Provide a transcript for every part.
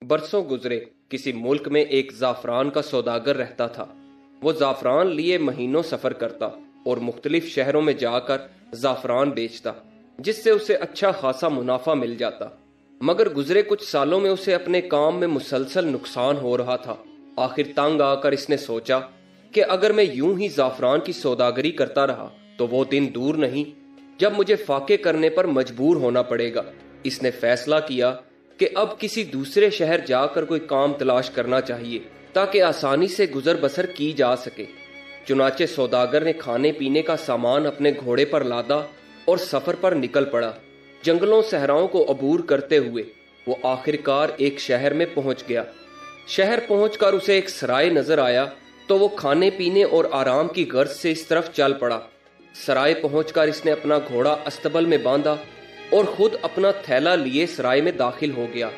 برسوں گزرے، کسی ملک میں ایک زعفران کا سوداگر رہتا تھا۔ وہ زعفران لیے مہینوں سفر کرتا اور مختلف شہروں میں جا کر زعفران بیچتا، جس سے اسے اچھا خاصا منافع مل جاتا۔ مگر گزرے کچھ سالوں میں اسے اپنے کام میں مسلسل نقصان ہو رہا تھا۔ آخر تنگ آ کر اس نے سوچا کہ اگر میں یوں ہی زعفران کی سوداگری کرتا رہا تو وہ دن دور نہیں جب مجھے فاقے کرنے پر مجبور ہونا پڑے گا۔ اس نے فیصلہ کیا کہ اب کسی دوسرے شہر جا کر کوئی کام تلاش کرنا چاہیے تاکہ آسانی سے گزر بسر کی جا سکے۔ چنانچہ سوداگر نے کھانے پینے کا سامان اپنے گھوڑے پر لادا اور سفر پر نکل پڑا۔ جنگلوں صحراؤں کو عبور کرتے ہوئے وہ آخرکار ایک شہر میں پہنچ گیا۔ شہر پہنچ کر اسے ایک سرائے نظر آیا تو وہ کھانے پینے اور آرام کی غرض سے اس طرف چل پڑا۔ سرائے پہنچ کر اس نے اپنا گھوڑا استبل میں باندھا اور خود اپنا تھیلا لیے سرائے میں داخل ہو گیا۔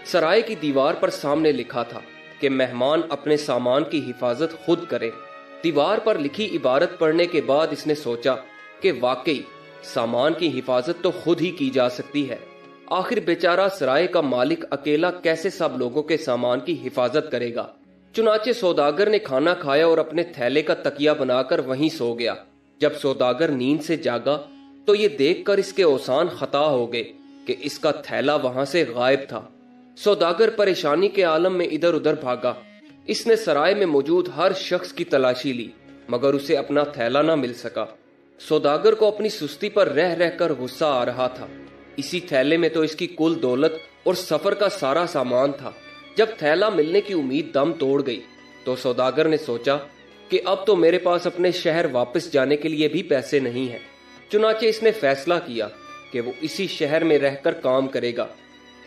سرائے کی دیوار پر سامنے لکھا تھا کہ مہمان اپنے سامان کی حفاظت خود کرے۔ دیوار پر لکھی عبارت پڑھنے کے بعد اس نے سوچا کہ واقعی سامان کی حفاظت تو خود ہی کی جا سکتی ہے۔ آخر بیچارہ سرائے کا مالک اکیلا کیسے سب لوگوں کے سامان کی حفاظت کرے گا؟ چنانچہ سوداگر نے کھانا کھایا اور اپنے تھیلے کا تکیہ بنا کر وہیں سو گیا۔ جب سوداگر نیند سے جاگا تو یہ دیکھ کر اس کے اوسان خطا ہو گئے کہ اس کا تھیلا وہاں سے غائب تھا۔ سوداگر پریشانی کے عالم میں ادھر ادھر بھاگا۔ اس نے سرائے میں موجود ہر شخص کی تلاشی لی مگر اسے اپنا تھیلا نہ مل سکا۔ سوداگر کو اپنی سستی پر رہ رہ کر غصہ آ رہا تھا۔ اسی تھیلے میں تو اس کی کل دولت اور سفر کا سارا سامان تھا۔ جب تھیلا ملنے کی امید دم توڑ گئی تو سوداگر نے سوچا کہ اب تو میرے پاس اپنے شہر واپس جانے کے لیے بھی پیسے نہیں ہیں۔ چنانچہ اس نے فیصلہ کیا کہ وہ اسی شہر میں رہ کر کام کرے گا۔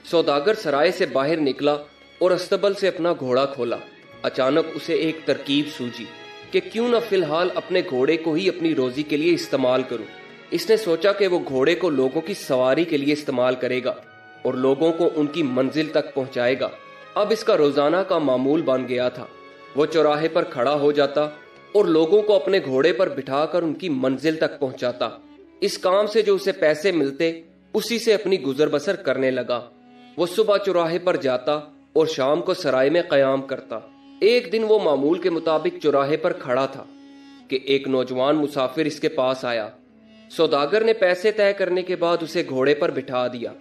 سوداگر سرائے سے باہر نکلا اور استبل سے اپنا گھوڑا کھولا۔ اچانک اسے ایک ترکیب سوجی کہ کیوں نہ فی الحال اپنے گھوڑے کو ہی اپنی روزی کے لیے استعمال کروں۔ اس نے سوچا کہ وہ گھوڑے کو لوگوں کی سواری کے لیے استعمال کرے گا اور لوگوں کو ان کی منزل تک پہنچائے گا۔ اب اس کا روزانہ کا معمول بن گیا تھا۔ وہ چوراہے پر کھڑا ہو جاتا اور لوگوں کو اپنے گھوڑے پر بٹھا کر ان کی منزل تک پہنچاتا۔ اس کام سے جو اسے پیسے ملتے اسی سے اپنی گزر بسر کرنے لگا۔ وہ صبح چوراہے پر جاتا اور شام کو سرائے میں قیام کرتا۔ ایک دن وہ معمول کے مطابق چوراہے پر کھڑا تھا کہ ایک نوجوان مسافر اس کے پاس آیا۔ سوداگر نے پیسے طے کرنے کے بعد اسے گھوڑے پر بٹھا دیا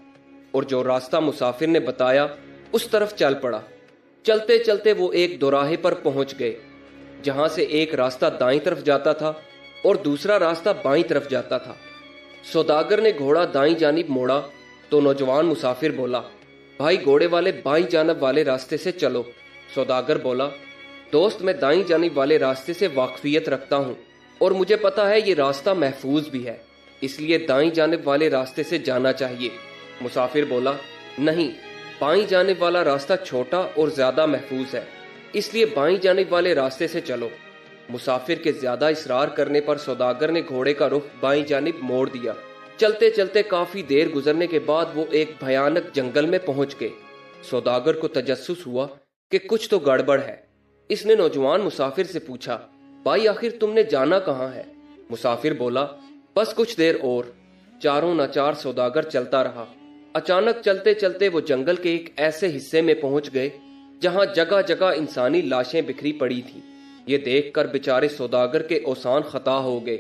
اور جو راستہ مسافر نے بتایا اس طرف چل پڑا۔ چلتے چلتے وہ ایک دوراہے پر پہنچ گئے جہاں سے ایک راستہ دائیں طرف جاتا تھا اور دوسرا راستہ بائیں طرف جاتا تھا۔ سوداگر نے گھوڑا دائیں جانب موڑا تو نوجوان مسافر بولا، بھائی گھوڑے والے بائیں جانب والے راستے سے چلو۔ سوداگر بولا، دوست میں دائیں جانب والے راستے سے واقفیت رکھتا ہوں اور مجھے پتا ہے یہ راستہ محفوظ بھی ہے، اس لیے دائیں جانب والے راستے سے جانا چاہیے۔ مسافر بولا، نہیں، بائیں جانب والا راستہ چھوٹا اور زیادہ محفوظ ہے، اس لیے بائیں جانب والے راستے سے چلو۔ مسافر کے زیادہ اصرار کرنے پر سوداگر نے گھوڑے کا رخ بائیں جانب موڑ دیا۔ چلتے چلتے کافی دیر گزرنے کے بعد وہ ایک بھیانک جنگل میں پہنچ گئے۔ سوداگر کو تجسس ہوا کہ کچھ تو گڑبڑ ہے۔ اس نے نوجوان مسافر سے پوچھا، بھائی آخر تم نے جانا کہاں ہے؟ مسافر بولا، بس کچھ دیر اور۔ چاروں ناچار سوداگر چلتا رہا۔ اچانک چلتے چلتے وہ جنگل کے ایک ایسے حصے میں پہنچ گئے جہاں جگہ جگہ انسانی لاشیں بکھری پڑی تھیں۔ یہ دیکھ کر بیچارے سوداگر کے اوسان خطا ہو گئے۔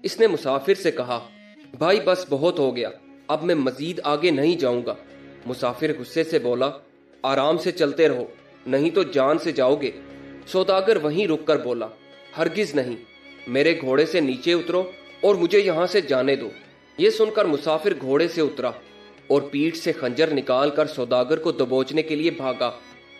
اس نے مسافر سے کہا، بھائی بس بہت ہو گیا، اب میں مزید آگے نہیں جاؤں گا۔ مسافر غصے سے بولا، آرام سے چلتے رہو نہیں تو جان سے جاؤ گے۔ سوداگر وہیں رک کر بولا، ہرگز نہیں، میرے گھوڑے سے نیچے اترو اور مجھے یہاں سے جانے دو۔ یہ سن کر مسافر گھوڑے سے اترا اور پیٹھ سے خنجر نکال کر سوداگر کو دبوچنے کے لیے بھاگا۔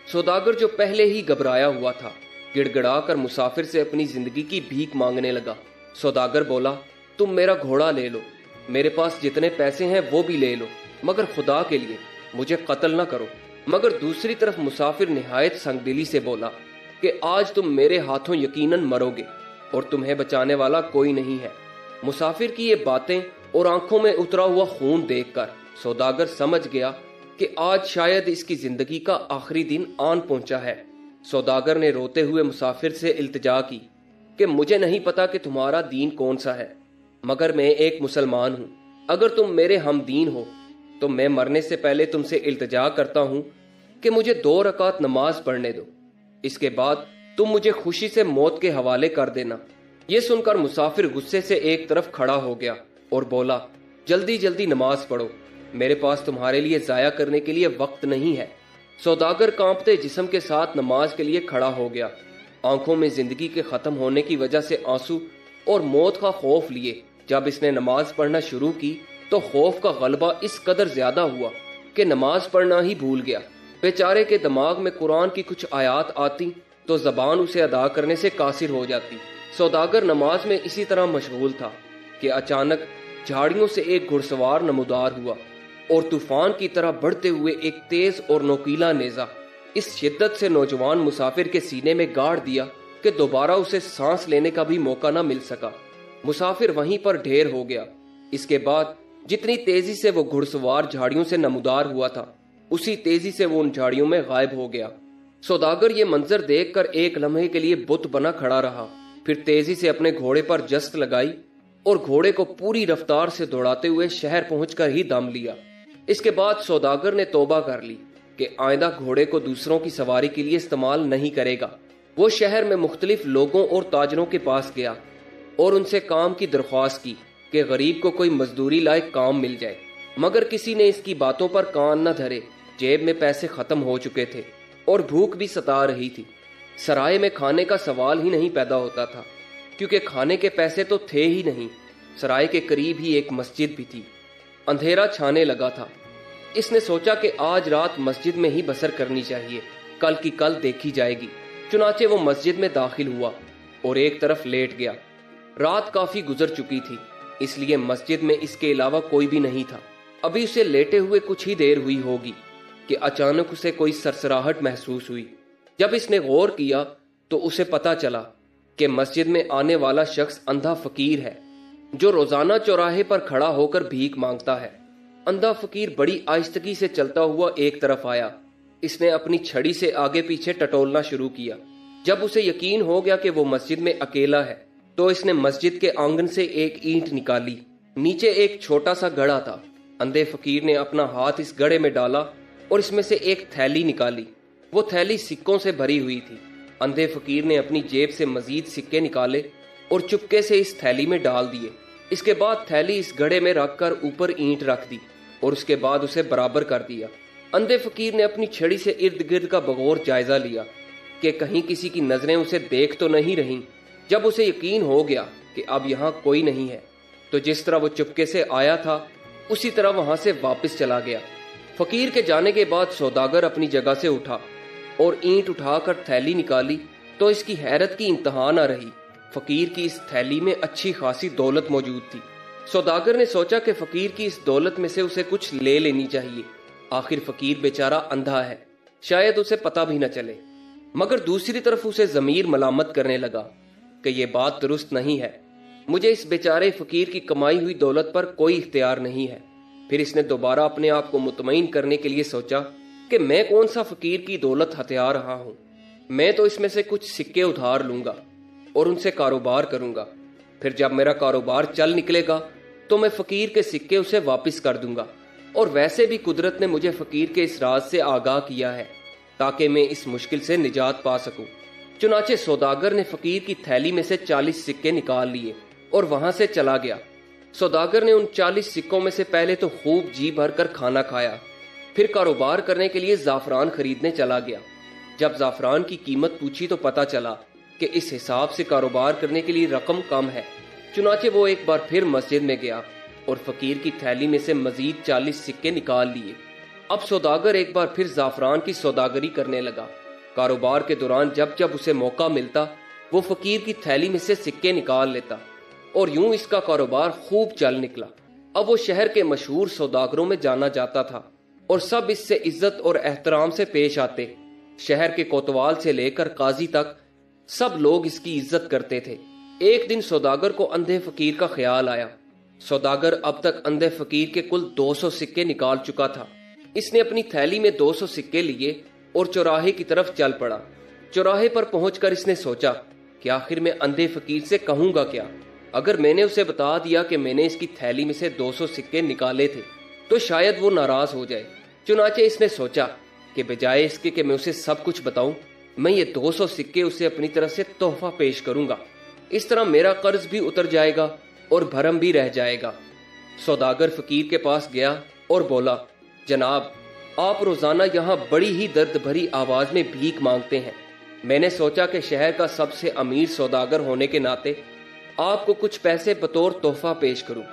سوداگر جو پہلے ہی گھبرایا ہوا تھا گڑ گڑا کر مسافر سے اپنی زندگی کی بھیک مانگنے لگا۔ سوداگر بولا، تم میرا گھوڑا لے لو، میرے پاس جتنے پیسے ہیں وہ بھی لے لو، مگر خدا کے لیے مجھے قتل نہ کرو۔ مگر دوسری طرف مسافر نہایت سنگ دلی سے بولا کہ آج تم میرے ہاتھوں یقیناً مرو گے اور تمہیں بچانے والا کوئی نہیں ہے۔ مسافر کی یہ باتیں اور آنکھوں میں اترا ہوا خون دیکھ کر سوداگر سمجھ گیا کہ آج شاید اس کی زندگی کا آخری دن آن پہنچا ہے۔ سوداگر نے روتے ہوئے مسافر سے التجا کی کہ مجھے نہیں پتا کہ تمہارا دین کون سا ہے، مگر میں ایک مسلمان ہوں۔ اگر تم میرے ہم دین ہو تو میں مرنے سے پہلے تم سے التجا کرتا ہوں کہ مجھے 2 رکعت نماز پڑھنے دو، اس کے بعد تم مجھے خوشی سے موت کے حوالے کر دینا۔ یہ سن کر مسافر غصے سے ایک طرف کھڑا ہو گیا اور بولا، جلدی جلدی نماز پڑھو، میرے پاس تمہارے لیے ضائع کرنے کے لیے وقت نہیں ہے۔ سوداگر کانپتے جسم کے ساتھ نماز کے لیے کھڑا ہو گیا، آنکھوں میں زندگی کے ختم ہونے کی وجہ سے آنسو اور موت کا خوف لیے۔ جب اس نے نماز پڑھنا شروع کی تو خوف کا غلبہ اس قدر زیادہ ہوا کہ نماز پڑھنا ہی بھول گیا۔ بیچارے کے دماغ میں قرآن کی کچھ آیات آتی تو زبان اسے ادا کرنے سے قاصر ہو جاتی۔ سوداگر نماز میں اسی طرح مشغول تھا کہ اچانک جھاڑیوں سے ایک گھڑ سوار نمودار ہوا اور طوفان کی طرح بڑھتے ہوئے ایک تیز اور نوکیلا نیزہ اس شدت سے نوجوان مسافر کے سینے میں گاڑ دیا کہ دوبارہ اسے سانس لینے کا بھی موقع نہ مل سکا۔ مسافر وہیں پر ڈھیر ہو گیا۔ اس کے بعد جتنی تیزی سے وہ گھڑ سوار جھاڑیوں سے نمودار ہوا تھا، اسی تیزی سے وہ ان جھاڑیوں میں غائب ہو گیا۔ سوداگر یہ منظر دیکھ کر ایک لمحے کے لیے بت بنا کھڑا رہا، پھر تیزی سے اپنے گھوڑے پر جست لگائی اور گھوڑے کو پوری رفتار سے دوڑاتے ہوئے شہر پہنچ کر ہی دم لیا۔ اس کے بعد سوداگر نے توبہ کر لی کہ آئندہ گھوڑے کو دوسروں کی سواری کے لیے استعمال نہیں کرے گا۔ وہ شہر میں مختلف لوگوں اور تاجروں کے پاس گیا اور ان سے کام کی درخواست کی کہ غریب کو کوئی مزدوری لائق کام مل جائے، مگر کسی نے اس کی باتوں پر کان نہ دھرے۔ جیب میں پیسے ختم ہو چکے تھے اور بھوک بھی ستا رہی تھی۔ سرائے میں کھانے کا سوال ہی نہیں پیدا ہوتا تھا، کیونکہ کھانے کے پیسے تو تھے ہی نہیں۔ سرائے کے قریب ہی ایک مسجد بھی تھی۔ اندھیرا چھانے لگا تھا۔ اس نے سوچا کہ آج رات مسجد میں ہی بسر کرنی چاہیے، کل کی کل دیکھی جائے گی۔ چنانچہ وہ مسجد میں داخل ہوا اور ایک طرف لیٹ گیا۔ رات کافی گزر چکی تھی، اس لیے مسجد میں اس کے علاوہ کوئی بھی نہیں تھا۔ ابھی اسے لیٹے ہوئے کچھ ہی دیر ہوئی ہوگی کہ اچانک اسے کوئی سرسراہٹ محسوس ہوئی۔ جب اس نے غور کیا تو اسے پتا چلا کہ مسجد میں آنے والا شخص اندھا فقیر ہے، جو روزانہ چوراہے پر کھڑا ہو کر بھیک مانگتا ہے۔ اندھا فقیر بڑی آہستگی سے چلتا ہوا ایک طرف آیا۔ اس نے اپنی چھڑی سے آگے پیچھے ٹٹولنا شروع کیا۔ جب اسے یقین ہو گیا کہ وہ مسجد میں اکیلا ہے تو اس نے مسجد کے آنگن سے ایک اینٹ نکالی۔ نیچے ایک چھوٹا سا گڑھا تھا۔ اندھے فقیر نے اپنا ہاتھ اس گڑھے میں ڈالا اور اس میں سے ایک تھیلی نکالی۔ وہ تھیلی سکوں سے بھری ہوئی تھی۔ اندھے فقیر نے اپنی جیب سے مزید سکے نکالے اور چپکے سے اس تھیلی میں ڈال دیے۔ اس کے بعد تھیلی اس گڑھے میں رکھ کر اوپر اینٹ رکھ دی اور اس کے بعد اسے برابر کر دیا۔ اندھے فقیر نے اپنی چھڑی سے ارد گرد کا بغور جائزہ لیا کہ کہیں کسی کی نظریں اسے دیکھ تو نہیں رہیں۔ جب اسے یقین ہو گیا کہ اب یہاں کوئی نہیں ہے تو جس طرح وہ چپکے سے آیا تھا اسی طرح وہاں سے واپس چلا گیا۔ فقیر کے جانے کے بعد سوداگر اپنی جگہ سے اٹھا اور اینٹ اٹھا کر تھیلی نکالی تو اس کی حیرت کی انتہا نہ رہی۔ فقیر کی اس تھیلی میں اچھی خاصی دولت موجود تھی۔ سوداگر نے سوچا کہ فقیر کی اس دولت میں سے اسے کچھ لے لینی چاہیے، آخر فقیر بیچارہ اندھا ہے، شاید اسے پتہ بھی نہ چلے۔ مگر دوسری طرف اسے ضمیر ملامت کرنے لگا کہ یہ بات درست نہیں ہے، مجھے اس بیچارے فقیر کی کمائی ہوئی دولت پر کوئی اختیار نہیں ہے۔ پھر اس نے دوبارہ اپنے آپ کو مطمئن کرنے کے لیے سوچا کہ میں کون سا فقیر کی دولت ہتھیار رہا ہوں، میں تو اس میں سے کچھ سکے ادھار لوں گا اور ان سے کاروبار کروں گا، پھر جب میرا کاروبار چل نکلے گا تو میں فقیر کے سکے اسے واپس کر دوں گا۔ اور ویسے بھی قدرت نے مجھے فقیر کے اس راز سے آگاہ کیا ہے تاکہ میں اس مشکل سے نجات پا سکوں۔ چنانچہ سوداگر نے فقیر کی تھیلی میں سے 40 سکے نکال لیے اور وہاں سے چلا گیا۔ سوداگر نے ان 40 سکوں میں سے پہلے تو خوب جی بھر کر کھانا کھایا، پھر کاروبار کرنے کے لیے زعفران خریدنے چلا گیا۔ جب زعفران کی قیمت پوچھی تو پتا چلا کہ اس حساب سے کاروبار کرنے کے لیے رقم کم ہے۔ چنانچہ وہ ایک بار پھر مسجد میں گیا اور فقیر کی تھیلی میں سے مزید 40 سکے نکال لیے۔ اب سوداگر ایک بار پھر زعفران کی سوداگری کرنے لگا۔ کاروبار کے دوران جب جب اسے موقع ملتا وہ فقیر کی تھیلی میں سے سکے نکال لیتا اور یوں اس کا کاروبار خوب چل نکلا۔ اب وہ شہر کے مشہور سوداگروں میں جانا جاتا تھا اور سب اس سے عزت اور احترام سے پیش آتے۔ شہر کے کوتوال سے لے کر قاضی تک سب لوگ اس کی عزت کرتے تھے۔ ایک دن سوداگر کو اندھے فقیر کا خیال آیا۔ سوداگر اب تک اندھے فقیر کے کل 200 سکے نکال چکا تھا۔ اس نے اپنی تھیلی میں 200 سکے لیے اور چوراہے کی طرف چل پڑا۔ چوراہے پر پہنچ کر اس نے سوچا کہ آخر میں اندھے فقیر سے کہوں گا کیا؟ اگر میں نے اسے بتا دیا کہ میں نے اس کی تھیلی میں سے 200 سکے نکالے تھے تو شاید وہ ناراض ہو جائے۔ چنانچہ اس نے سوچا کہ بجائے اس کے کہ میں اسے سب کچھ بتاؤں، میں یہ 200 سکے اسے اپنی طرف سے تحفہ پیش کروں گا۔ اس طرح میرا قرض بھی اتر جائے گا اور بھرم بھی رہ جائے گا۔ سوداگر فقیر کے پاس گیا اور بولا، جناب، آپ روزانہ یہاں بڑی ہی درد بھری آواز میں بھیک مانگتے ہیں۔ میں نے سوچا کہ شہر کا سب سے امیر سوداگر ہونے کے ناطے آپ کو کچھ پیسے بطور تحفہ پیش کروں۔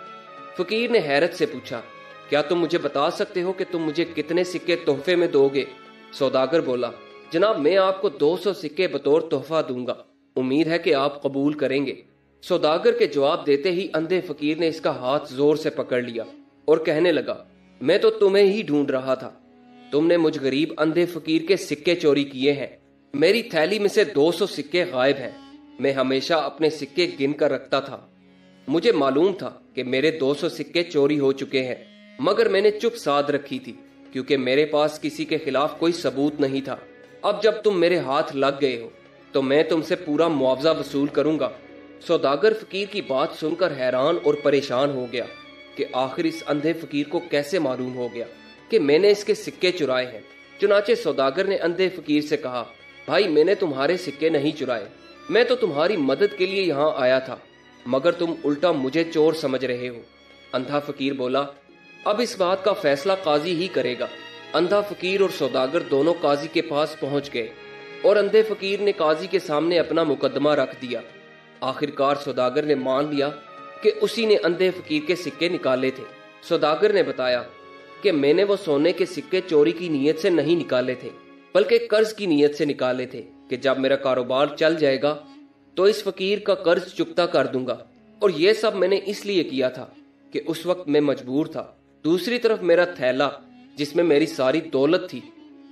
فقیر نے حیرت سے پوچھا، کیا تم مجھے بتا سکتے ہو کہ تم مجھے کتنے سکے تحفے میں دو گے؟ سوداگر بولا، جناب، میں آپ کو 200 سکے بطور تحفہ دوں گا، امید ہے کہ آپ قبول کریں گے۔ سوداگر کے جواب دیتے ہی اندھے فقیر نے اس کا ہاتھ زور سے پکڑ لیا اور کہنے لگا، میں تو تمہیں ہی ڈھونڈ رہا تھا۔ تم نے مجھ غریب اندھے فقیر کے سکے چوری کیے ہیں۔ میری تھیلی میں سے 200 سکے غائب ہیں۔ میں ہمیشہ اپنے سکے گن کر رکھتا تھا۔ مجھے معلوم تھا کہ میرے 200 سکے چوری ہو چکے ہیں، مگر میں نے چپ سادھ رکھی تھی کیونکہ میرے پاس کسی کے خلاف کوئی ثبوت نہیں تھا۔ اب جب تم میرے ہاتھ لگ گئے ہو تو میں تم سے پورا معاوضہ وصول کروں گا۔ سوداگر فقیر کی بات سن کر حیران اور پریشان ہو گیا کہ آخر اس اندھے فقیر کو کیسے معلوم ہو گیا کہ میں نے اس کے سکے چرائے ہیں۔ چنانچہ سوداگر نے اندھے فقیر سے کہا، بھائی، میں نے تمہارے سکے نہیں چرائے، میں تو تمہاری مدد کے لیے یہاں آیا تھا، مگر تم الٹا مجھے چور سمجھ رہے ہو۔ اندھا فقیر بولا، اب اس بات کا فیصلہ قاضی ہی کرے گا۔ اندھا فقیر اور سوداگر دونوں قاضی کے پاس پہنچ گئے اور اندھے فقیر نے قاضی کے سامنے اپنا مقدمہ رکھ دیا۔ آخرکار سوداگر نے مان لیا کہ اسی نے اندھے فقیر کے سکے نکالے تھے۔ سوداگر نے بتایا کہ میں نے وہ سونے کے سکے چوری کی نیت سے نہیں نکالے تھے، بلکہ قرض کی نیت سے نکالے تھے کہ جب میرا کاروبار چل جائے گا تو اس فقیر کا قرض چکتا کر دوں گا، اور یہ سب میں نے اس لیے کیا تھا کہ اس وقت میں مجبور تھا۔ دوسری طرف میرا تھیلا جس میں میری ساری دولت تھی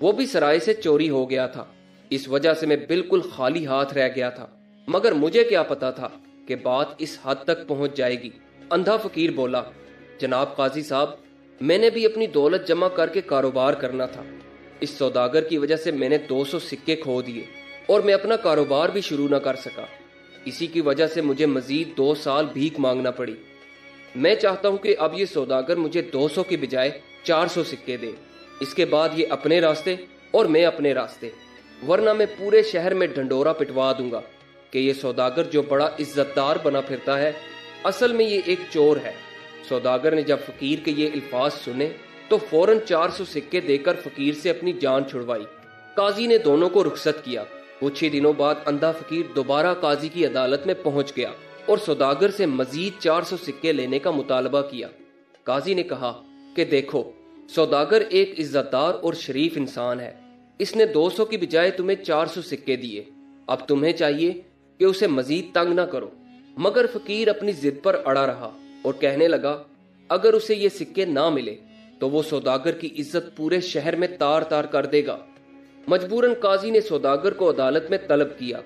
وہ بھی سرائے سے چوری ہو گیا تھا، اس وجہ سے میں بالکل خالی ہاتھ رہ گیا تھا، مگر مجھے کیا پتا تھا کہ بات اس حد تک پہنچ جائے گی۔ اندھا فقیر بولا، جناب قاضی صاحب، میں نے بھی اپنی دولت جمع کر کے کاروبار کرنا تھا۔ اس سوداگر کی وجہ سے میں نے 200 سکے کھو دیے اور میں اپنا کاروبار بھی شروع نہ کر سکا۔ اسی کی وجہ سے مجھے مزید 2 سال بھیک مانگنا پڑی۔ میں چاہتا ہوں کہ اب یہ سوداگر مجھے 200 کی بجائے 400 سکے دے، اس کے بعد یہ اپنے راستے اور میں اپنے راستے، ورنہ میں پورے شہر میں ڈھنڈورا پٹوا دوں گا کہ یہ سوداگر جو بڑا عزت دار بنا پھرتا ہے، اصل میں یہ ایک چور ہے۔ سوداگر نے جب فقیر کے یہ الفاظ سنے تو فوراً 400 سکے دے کر فقیر سے اپنی جان چھڑوائی۔ قاضی نے دونوں کو رخصت کیا۔ کچھ ہی دنوں بعد اندھا فقیر دوبارہ قاضی کی عدالت میں پہنچ گیا اور سوداگر سے مزید 400 سکے لینے کا مطالبہ کیا۔ قاضی نے کہا کہ دیکھو، سوداگر ایک عزت دار اور شریف انسان ہے، اس نے 200 کی بجائے تمہیں 400 سکے دیے، اب تمہیں چاہیے کہ اسے مزید تنگ نہ کرو۔ مگر فقیر اپنی ضد پر اڑا رہا اور کہنے لگا، اگر اسے یہ سکے نہ ملے تو وہ سوداگر کی عزت پورے شہر میں تار تار کر دے گا۔ مجبوراً قاضی نے سوداگر کو عدالت میں طلب کیا۔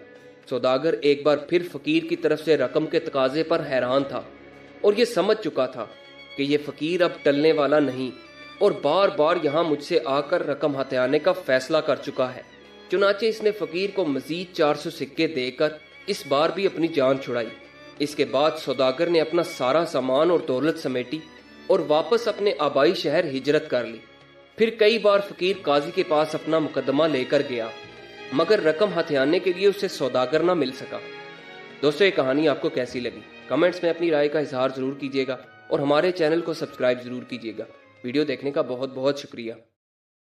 سوداگر ایک بار پھر فقیر کی طرف سے رقم کے تقاضے پر حیران تھا اور یہ سمجھ چکا تھا کہ یہ فقیر اب ٹلنے والا نہیں اور بار بار یہاں مجھ سے آ کر رقم ہتھیانے کا فیصلہ کر چکا ہے۔ چنانچہ اس نے فقیر کو مزید 400 سکے دے کر اس بار بھی اپنی جان چھڑائی۔ اس کے بعد سوداگر نے اپنا سارا سامان اور دولت سمیٹی اور واپس اپنے آبائی شہر ہجرت کر لی۔ پھر کئی بار فقیر قاضی کے پاس اپنا مقدمہ لے کر گیا، مگر رقم ہتھیانے کے لیے اسے سوداگر نہ مل سکا۔ دوستو، یہ کہانی آپ کو کیسی لگی؟ کمنٹس میں اپنی رائے کا اظہار ضرور کیجیے گا اور ہمارے چینل کو سبسکرائب ضرور کیجیے گا۔ ویڈیو دیکھنے کا بہت بہت شکریہ۔